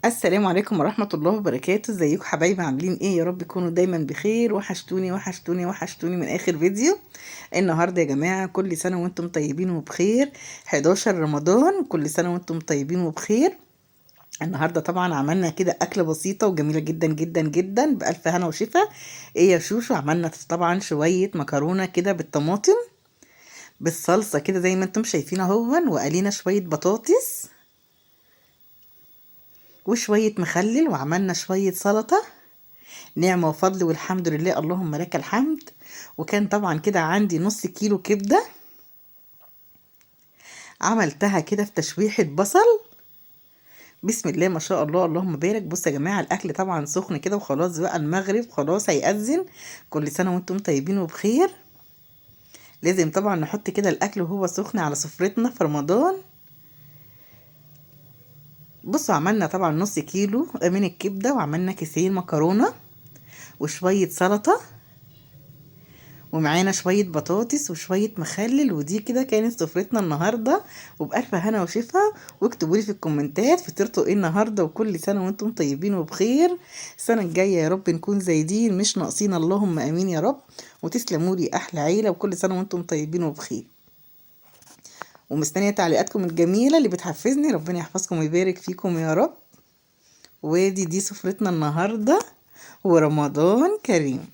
السلام عليكم ورحمة الله وبركاته. ازيكم حبايبي؟ عاملين ايه؟ يا رب تكونوا دايما بخير. وحشتوني وحشتوني وحشتوني من اخر فيديو. النهاردة يا جماعة كل سنة وانتم طيبين وبخير. 11 رمضان، كل سنة وانتم طيبين وبخير. النهاردة طبعا عملنا كده أكلة بسيطة وجميلة جدا جدا جدا بألف هنا وشفا. ايه يا شوشو؟ عملنا طبعا شوية مكرونة كده بالطماطم بالصلصة كده زي ما انتم شايفين اهون، وقلينا شوية بطاطس وشوية مخلل، وعملنا شوية سلطة. نعمة وفضل والحمد لله، اللهم لك الحمد. وكان طبعا كده عندي نص كيلو كبدة، عملتها كده في تشويحة بصل. بسم الله ما شاء الله، اللهم بارك. بصوا يا جماعة، الأكل طبعا سخن كده وخلاص بقى المغرب خلاص هيأذن. كل سنة وانتم طيبين وبخير. لازم طبعا نحط كده الأكل وهو سخن على سفرتنا في رمضان. بصوا، عملنا طبعا نص كيلو من الكبدة، وعملنا كيسين مكرونة وشوية سلطة، ومعانا شوية بطاطس وشوية مخلل. ودي كده كانت سفرتنا النهاردة، وبألف هنا وشفا. واكتبوا لي في الكومنتات فطرتوا ايه النهاردة، وكل سنة وانتم طيبين وبخير. السنة الجاية يا رب نكون زايدين مش ناقصين، اللهم امين يا رب. وتسلموا لي احلى عيلة، وكل سنة وانتم طيبين وبخير. ومستنية تعليقاتكم الجميلة اللي بتحفزني. ربنا يحفظكم ويبارك فيكم يا رب. ودي سفرتنا النهاردة، ورمضان كريم.